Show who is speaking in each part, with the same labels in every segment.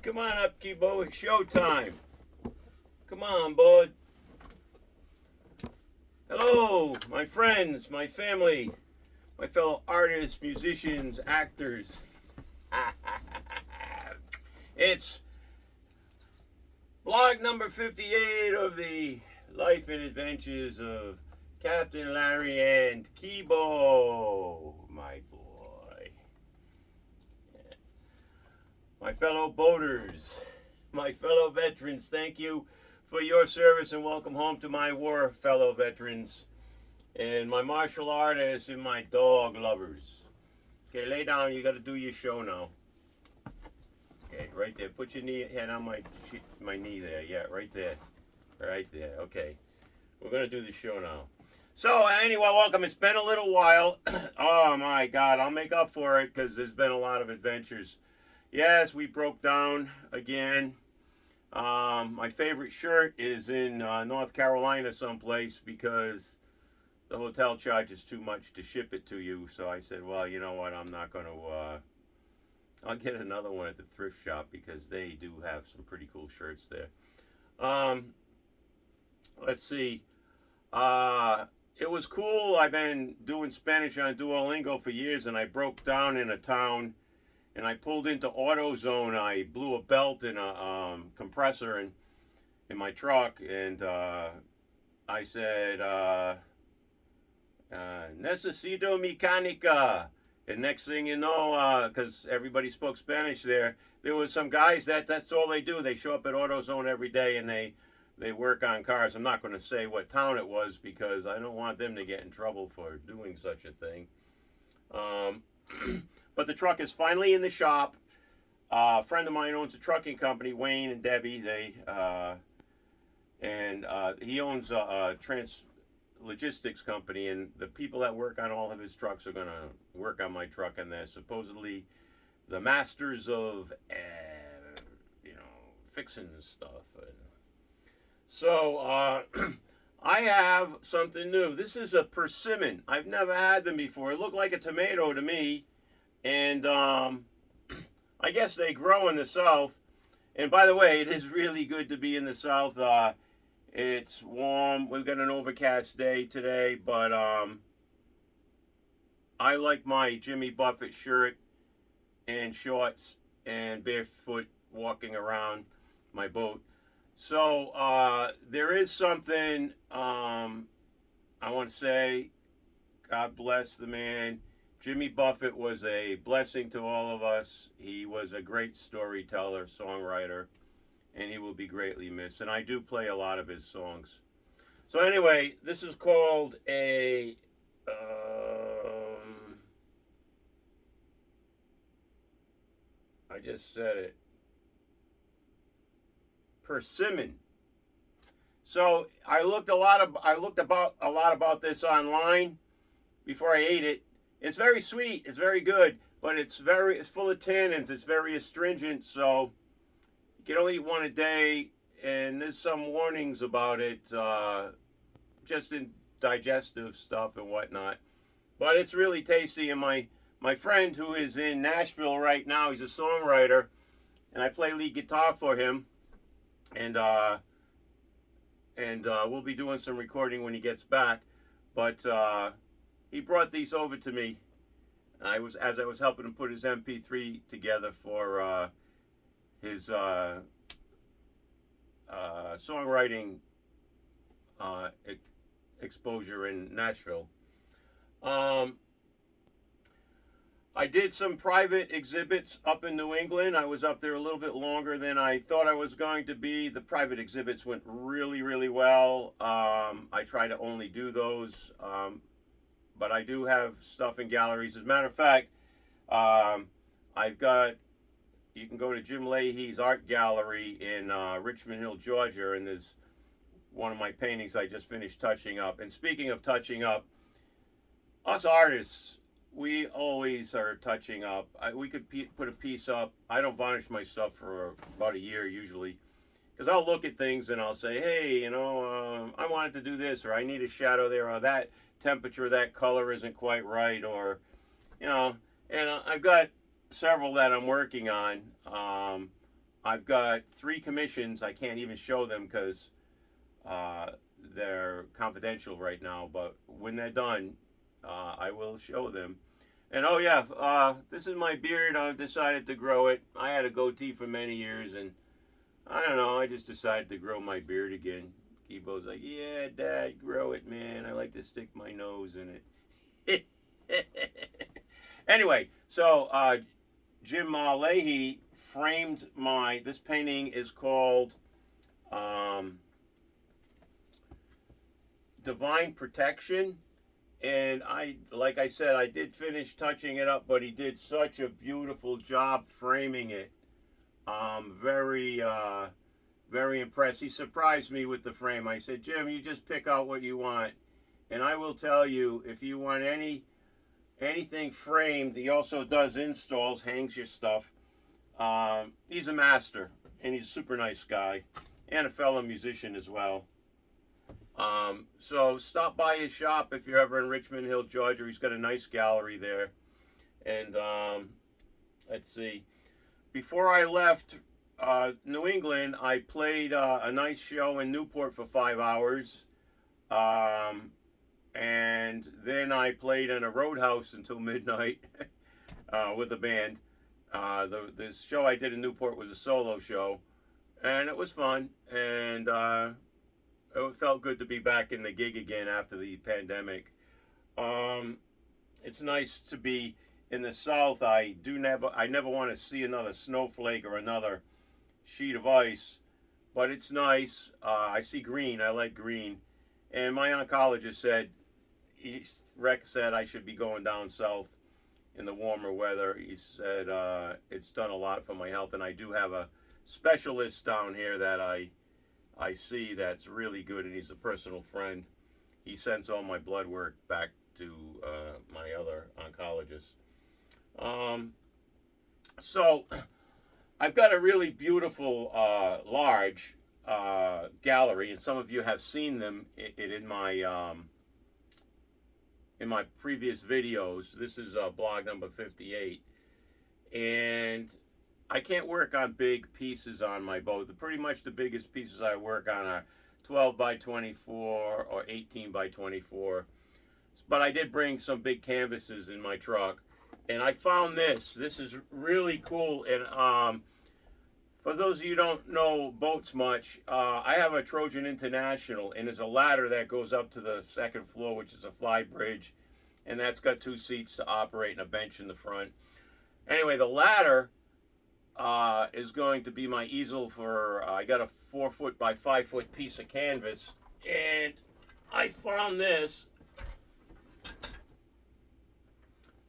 Speaker 1: Come on up, Kibo. It's showtime. Come on, bud. Hello, my friends, my family, my fellow artists, musicians, actors. It's vlog number 58 of the life and adventures of Captain Larry and Kibo, my boy. My fellow boaters, my fellow veterans, thank you for your service and welcome home to my war fellow veterans. And my martial artists and my dog lovers. Okay, lay down, you got to do your show now. Okay, right there. Put your head on my knee there. Yeah, right there. Right there. Okay. We're going to do the show now. So, anyway, welcome. It's been a little while. Oh, my God. I'll make up for it because there's been a lot of adventures. Yes, we broke down again. My favorite shirt is in North Carolina someplace because the hotel charges too much to ship it to you. So I said, well, you know what? I'm not going to... I'll get another one at the thrift shop because they do have some pretty cool shirts there. Let's see. It was cool. I've been doing Spanish on Duolingo for years, and I broke down in a town, and I pulled into AutoZone. I blew a belt in a compressor in my truck, and I said, necesito mecánica. And next thing you know, because everybody spoke Spanish there was some guys that's all they do. They show up at AutoZone every day and they work on cars. I'm not going to say what town it was because I don't want them to get in trouble for doing such a thing. But the truck is finally in the shop. A friend of mine owns a trucking company, Wayne and Debbie. He owns a logistics company, and the people that work on all of his trucks are going to work on my truck, and they're supposedly the masters of fixing stuff. So I have something new. This is a persimmon. I've never had them before. It looked like a tomato to me, and I guess they grow in the south. And by the way, it is really good to be in the south. It's warm. We've got an overcast day today, but I like my Jimmy Buffett shirt and shorts and barefoot walking around my boat. So there is something I want to say. God bless the man. Jimmy Buffett was a blessing to all of us. He was a great storyteller, songwriter, and he will be greatly missed. And I do play a lot of his songs. So anyway, this is called a... I just said it. Persimmon. So I looked a lot about this online before I ate it. It's very sweet. It's very good, but it's full of tannins. It's very astringent, so you can only eat one a day, and there's some warnings about it, just in digestive stuff and whatnot. But it's really tasty, and my friend who is in Nashville right now, he's a songwriter, and I play lead guitar for him, and we'll be doing some recording when he gets back. But he brought these over to me. As I was helping him put his MP3 together for his songwriting exposure in Nashville. I did some private exhibits up in New England. I was up there a little bit longer than I thought I was going to be. The private exhibits went really, really well. I try to only do those, but I do have stuff in galleries. As a matter of fact, you can go to Jim Leahy's art gallery in Richmond Hill, Georgia, and there's one of my paintings I just finished touching up. And speaking of touching up, us artists, we always are touching up. We could put a piece up. I don't varnish my stuff for about a year usually, because I'll look at things and I'll say, hey, I wanted to do this, or I need a shadow there, or that temperature, that color isn't quite right, or, and I've got several that I'm working on. I've got 3 commissions. I can't even show them because they're confidential right now. But when they're done, I will show them. And oh yeah, this is my beard. I've decided to grow it. I had a goatee for many years, and I don't know. I just decided to grow my beard again. Kibo's like, yeah, Dad, grow it, man. I like to stick my nose in it. Anyway, so Jim Leahy framed this painting is called Divine Protection. And like I said, I did finish touching it up, but he did such a beautiful job framing it. Very, very impressed. He surprised me with the frame. I said, Jim, you just pick out what you want. And I will tell you, if you want anything framed, he also does installs, hangs your stuff. He's a master, and he's a super nice guy, and a fellow musician as well. So stop by his shop if you're ever in Richmond Hill, Georgia. He's got a nice gallery there. And let's see. Before I left New England, I played a nice show in Newport for 5 hours. And then I played in a roadhouse until midnight with a band. The show I did in Newport was a solo show, and it was fun. And it felt good to be back in the gig again after the pandemic. It's nice to be in the South. I never want to see another snowflake or another sheet of ice, but it's nice. I see green. I like green. And my oncologist said, Rex said I should be going down south in the warmer weather. He said it's done a lot for my health, and I do have a specialist down here that I see that's really good, and he's a personal friend. He sends all my blood work back to my other oncologist. So I've got a really beautiful large gallery, and some of you have seen them in my previous videos. This is blog number 58, and I can't work on big pieces on my boat. Pretty much the biggest pieces I work on are 12 by 24 or 18 by 24. But I did bring some big canvases in my truck, and I found this. This is really cool. And for those of you who don't know boats much, I have a Trojan International, and there's a ladder that goes up to the second floor, which is a fly bridge, and that's got 2 seats to operate and a bench in the front. Anyway, the ladder is going to be my easel for, I got a 4-foot by 5-foot piece of canvas, and I found this.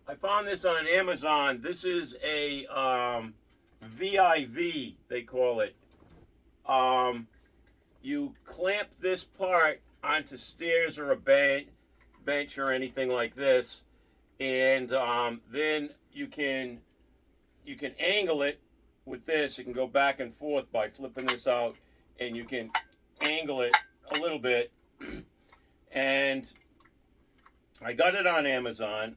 Speaker 1: I found this on Amazon. This is a VIV, they call it. You clamp this part onto stairs or a bench or anything like this, and then you can angle it with this. You can go back and forth by flipping this out, and you can angle it a little bit. And I got it on Amazon.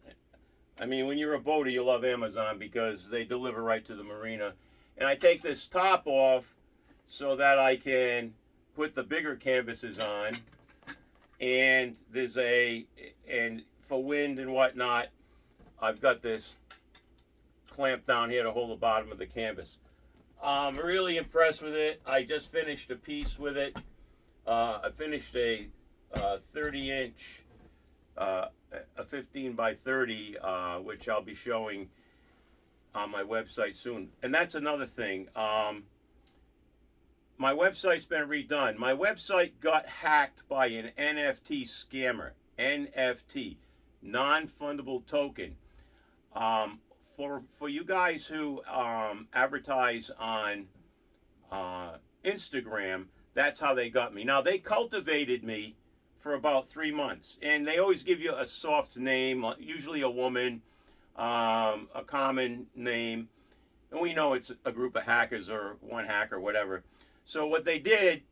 Speaker 1: I mean, when you're a boater, you love Amazon because they deliver right to the marina. And I take this top off so that I can put the bigger canvases on. And and for wind and whatnot, I've got this clamp down here to hold the bottom of the canvas. I'm really impressed with it. I just finished a piece with it. I finished a 30-inch, a 15 by 30, which I'll be showing on my website soon. And that's another thing. My website's been redone. My website got hacked by an NFT scammer. NFT, non-fundable token. For you guys who advertise on Instagram, that's how they got me. Now, they cultivated me for about 3 months, and they always give you a soft name, usually a woman, a common name, and we know it's a group of hackers or one hacker, whatever. So what they did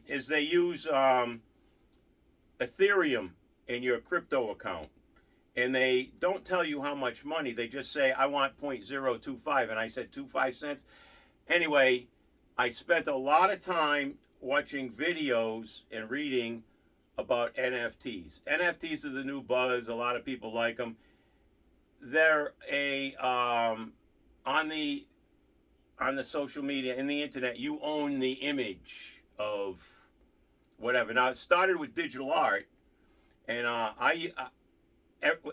Speaker 1: is they use Ethereum in your crypto account, and they don't tell you how much money. They just say, I want 0.025, and I said 25 cents. Anyway, I spent a lot of time watching videos and reading about NFTs. NFTs are the new buzz. A lot of people like them. They're a on the social media in the internet. You own the image of whatever. Now it started with digital art, and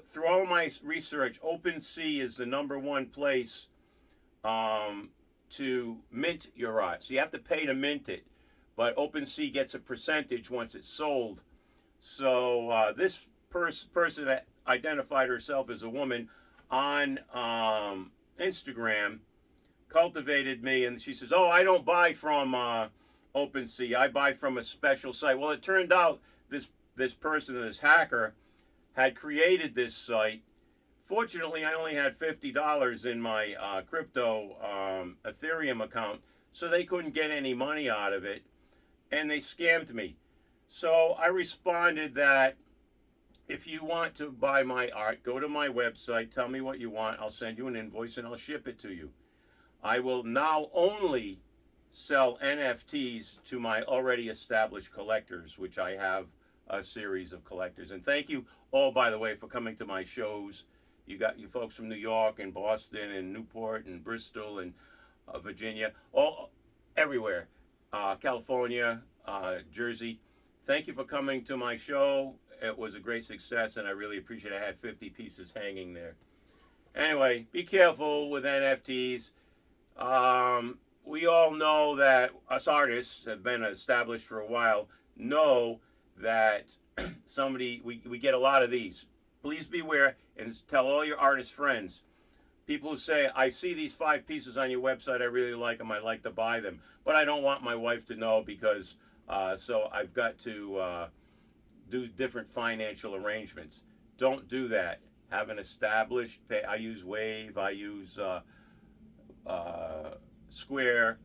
Speaker 1: through all my research, OpenSea is the #1 place to mint your art. So you have to pay to mint it, but OpenSea gets a percentage once it's sold. So this person that identified herself as a woman on Instagram cultivated me, and she says, "Oh, I don't buy from OpenSea. I buy from a special site." Well, it turned out this person, this hacker, had created this site. Fortunately, I only had $50 in my crypto Ethereum account, so they couldn't get any money out of it, and they scammed me. So I responded that if you want to buy my art, go to my website, tell me what you want, I'll send you an invoice and I'll ship it to you. I will now only sell NFTs to my already established collectors, which I have a series of collectors. And thank you all, by the way, for coming to my shows. You got you folks from New York and Boston and Newport and Bristol and Virginia, all everywhere, California, Jersey. Thank you for coming to my show. It was a great success, and I really appreciate it. I had 50 pieces hanging there. Anyway, be careful with NFTs. We all know that us artists have been established for a while, know that we get a lot of these. Please beware and tell all your artist friends. People who say, I see these 5 pieces on your website, I really like them, I like to buy them, but I don't want my wife to know because, so I've got to do different financial arrangements. Don't do that. Have an established, I use Wave, I use Square.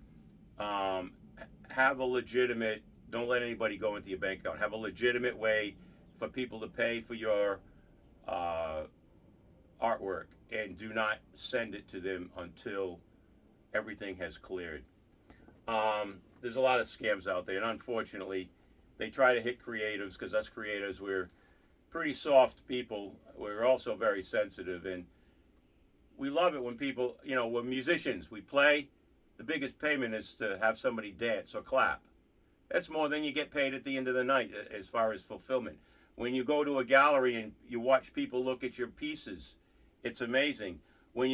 Speaker 1: Have a legitimate, don't let anybody go into your bank account. Have a legitimate way for people to pay for your artwork, and do not send it to them until everything has cleared. There's a lot of scams out there, and unfortunately, they try to hit creatives because us creators, we're pretty soft people. We're also very sensitive, and we love it when people, we're musicians. We play. The biggest payment is to have somebody dance or clap. That's more than you get paid at the end of the night as far as fulfillment. When you go to a gallery and you watch people look at your pieces, it's amazing. When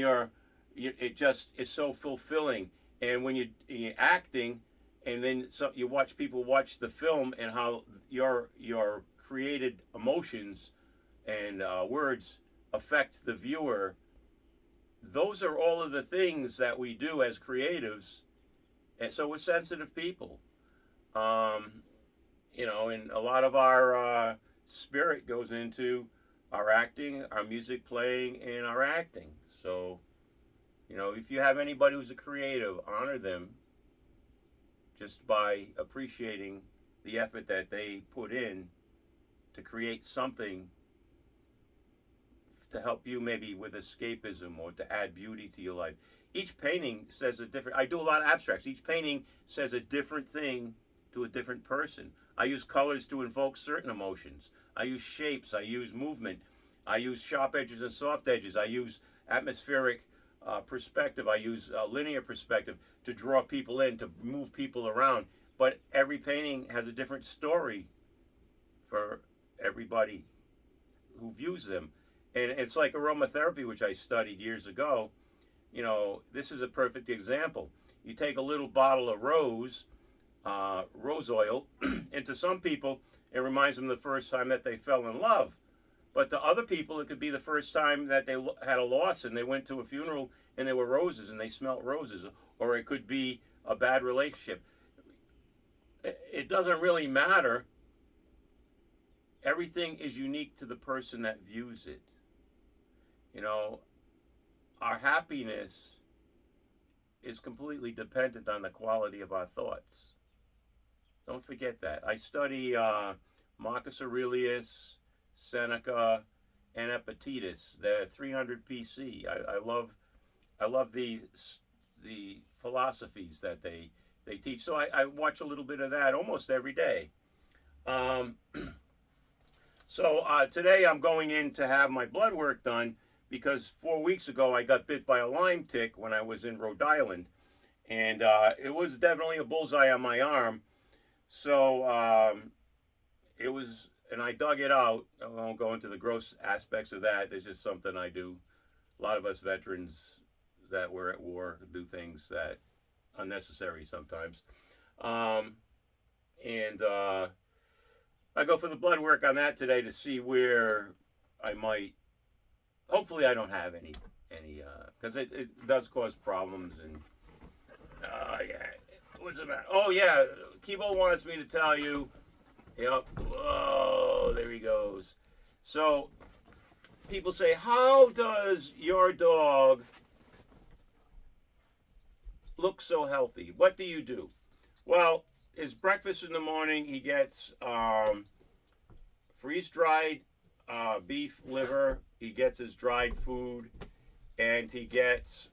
Speaker 1: it just is so fulfilling. And when you're acting, and then you watch people watch the film and how your created emotions and words affect the viewer. Those are all of the things that we do as creatives, and so we're sensitive people. And a lot of our spirit goes into our acting, our music playing, and our acting. So, if you have anybody who's a creative, honor them just by appreciating the effort that they put in to create something to help you maybe with escapism or to add beauty to your life. Each painting says a different, I do a lot of abstracts. Each painting says a different thing to a different person. I use colors to invoke certain emotions. I use shapes. I use movement. I use sharp edges and soft edges. I use atmospheric perspective. I use linear perspective to draw people in, to move people around. But every painting has a different story for everybody who views them. And it's like aromatherapy, which I studied years ago. This is a perfect example. You take a little bottle of rose oil, and to some people, it reminds them of the first time that they fell in love. But to other people, it could be the first time that they had a loss and they went to a funeral and there were roses and they smelt roses. Or it could be a bad relationship. It doesn't really matter. Everything is unique to the person that views it. Our happiness is completely dependent on the quality of our thoughts. Don't forget that. I study Marcus Aurelius, Seneca, and Epictetus. They're 300 BC. I love the philosophies that they they teach. So I watch a little bit of that almost every day. Um, so today I'm going in to have my blood work done because 4 weeks ago I got bit by a Lyme tick when I was in Rhode Island. And it was definitely a bullseye on my arm. So it was, and I dug it out. I won't go into the gross aspects of that. It's just something I do. A lot of us veterans that were at war do things that unnecessary sometimes. And I go for the blood work on that today to see where I might. Hopefully, I don't have any, because it does cause problems. And yeah, what's the matter? Oh yeah, Kibo wants me to tell you. Yep. Oh, there he goes. So people say, how does your dog look so healthy? What do you do? Well, his breakfast in the morning, he gets freeze-dried beef liver. He gets his dried food, and he gets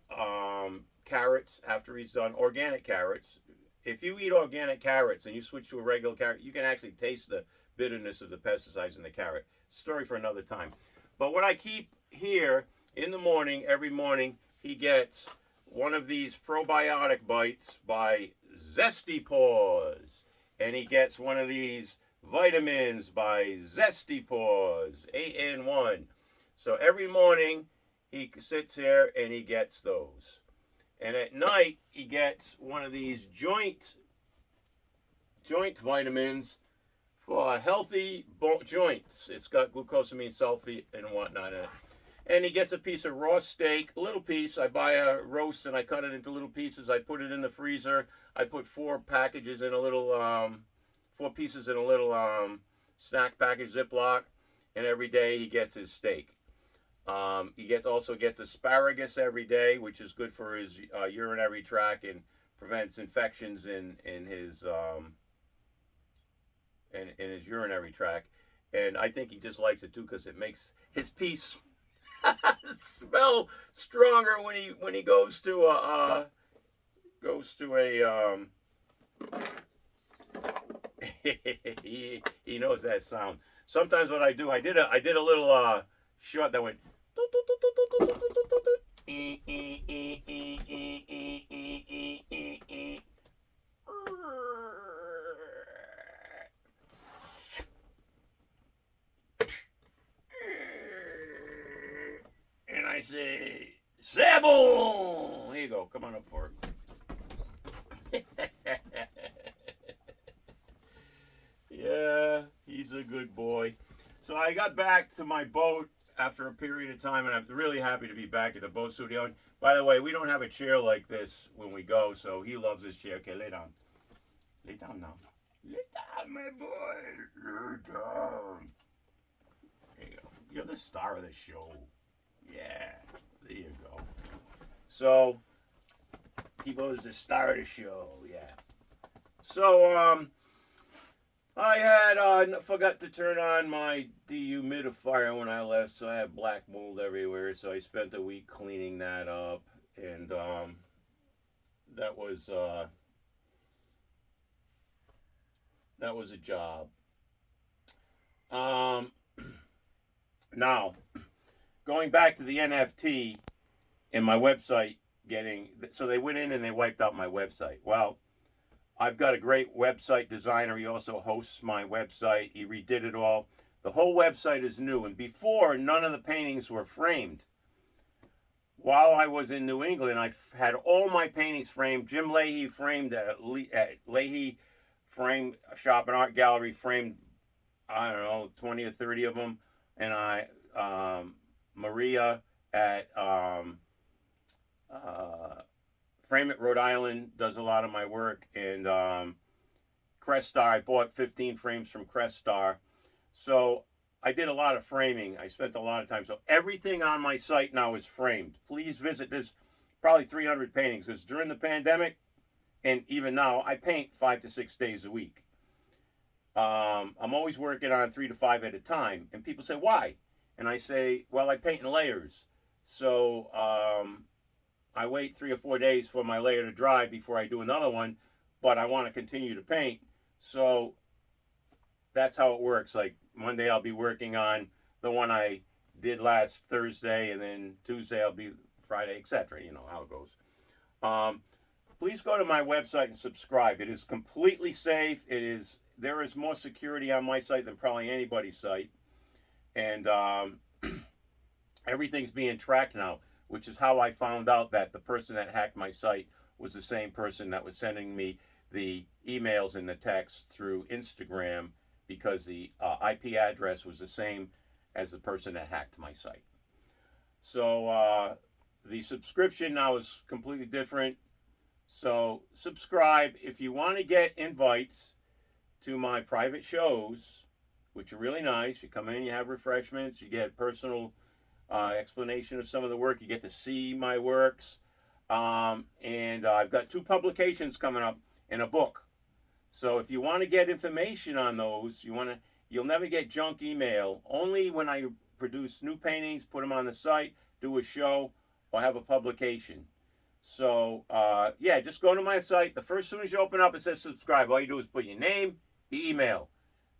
Speaker 1: carrots after he's done, organic carrots. If you eat organic carrots and you switch to a regular carrot, you can actually taste the bitterness of the pesticides in the carrot. Story for another time. But what I keep here in the morning, every morning, he gets one of these probiotic bites by Zesty Paws. And he gets one of these vitamins by Zesty Paws, 8-in-1. So every morning he sits here and he gets those. And at night he gets one of these joint vitamins for healthy joints. It's got glucosamine sulfate and whatnot in it. And he gets a piece of raw steak, a little piece. I buy a roast and I cut it into little pieces. I put it in the freezer. I put 4 packages in a little, 4 pieces in a little snack package Ziploc. And every day he gets his steak. He also gets asparagus every day, which is good for his urinary tract and prevents infections in his urinary tract. And I think he just likes it too because it makes his pee smell stronger when he goes to a he knows that sound. Sometimes what I do, I did a little shot that went. And I say, Sabo! Here you go. Come on up for it. Yeah, he's a good boy. So I got back to my boat after a period of time, and I'm really happy to be back at the boat studio. And by the way, we don't have a chair like this when we go, so he loves his chair. Okay, lay down. Lay down now. Lay down, my boy. Lay down. There you go. You're the star of the show. Yeah, there you go. So, Kibo's the star of the show, yeah. So, I had forgot to turn on my dehumidifier when I left, so I had black mold everywhere. So I spent a week cleaning that up, and that was a job. Now, going back to the NFT and my website so they went in and they wiped out my website. Well, I've got a great website designer. He also hosts my website. He redid it all. The whole website is new. And before, none of the paintings were framed. While I was in New England, I had all my paintings framed. Jim Leahy framed at Leahy Frame Shop and Art Gallery framed, I don't know, 20 or 30 of them. And Maria at Frame at Rhode Island does a lot of my work, and Crest Star, I bought 15 frames from Crest Star. So I did a lot of framing. I spent a lot of time. So everything on my site now is framed. Please visit. There's probably 300 paintings. Because during the pandemic, and even now, I paint 5 to 6 days a week. I'm always working on 3 to 5 at a time. And people say, why? And I say, well, I paint in layers. So I wait 3 or 4 days for my layer to dry before I do another one. but I want to continue to paint. So that's how it works. Like Monday I'll be working on the one I did last Thursday, and then Tuesday I'll be Friday, etc. You know how it goes. Please go to my website and subscribe. It is completely safe. There is more security on my site than probably anybody's site, and everything's being tracked now, which is how I found out that the person that hacked my site was the same person that was sending me the emails and the texts through Instagram, because the IP address was the same as the person that hacked my site. So the subscription now is completely different. So subscribe if you want to get invites to my private shows, which are really nice. You come in, you have refreshments, you get personal explanation of some of the work, you get to see my works, and I've got 2 publications coming up and a book. So if you want to get information on those, you'll never get junk email. Only when I produce new paintings, put them on the site, do a show, or have a publication. So yeah, just go to my site. As soon as you open up, it says subscribe. All you do is put your name, your email.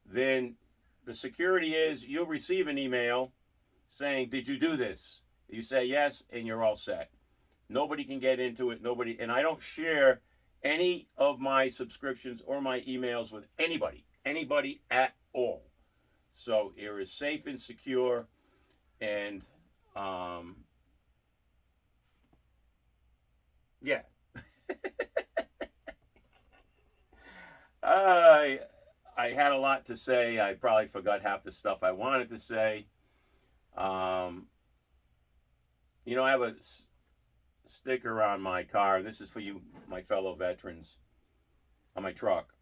Speaker 1: Then the security is you'll receive an email saying, did you do this? You say yes, and you're all set. Nobody can get into it. And I don't share any of my subscriptions or my emails with anybody at all. So it is safe and secure, and yeah. I had a lot to say. I probably forgot half the stuff I wanted to say. You know, I have a sticker on my car. This is for you, my fellow veterans, on my truck.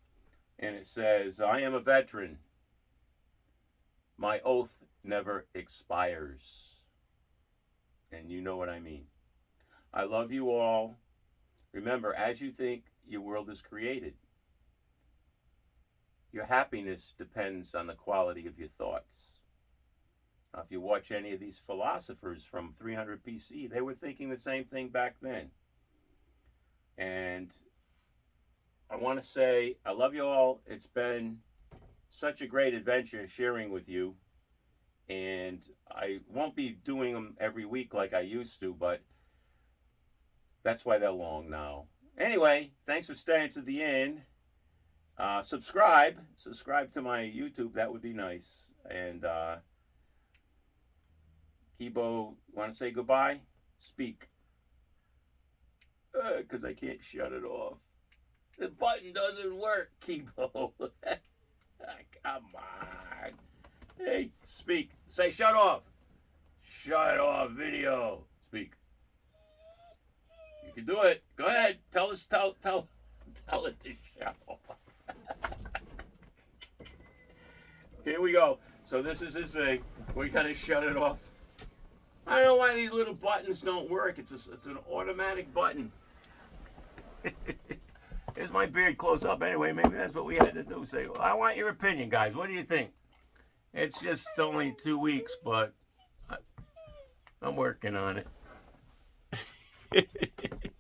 Speaker 1: And it says, I am a veteran. My oath never expires. And you know what I mean. I love you all. Remember, as you think, your world is created. Your happiness depends on the quality of your thoughts. Now, if you watch any of these philosophers from 300 BC, they were thinking the same thing back then. And I want to say, I love you all. It's been such a great adventure sharing with you. And I won't be doing them every week like I used to, but that's why they're long now. Anyway, thanks for staying to the end. Subscribe to my YouTube. That would be nice. And Kibo, want to say goodbye? Speak. Because I can't shut it off. The button doesn't work, Kibo. Come on. Hey, speak. Say shut off. Shut off video. Speak. You can do it. Go ahead. Tell it to shut off. Here we go. So this is his thing. We gotta shut it off. I don't know why these little buttons don't work. It's an automatic button. Here's my beard close up anyway. Maybe that's what we had to do. Say, well, I want your opinion, guys. What do you think? It's just only 2 weeks, but I'm working on it.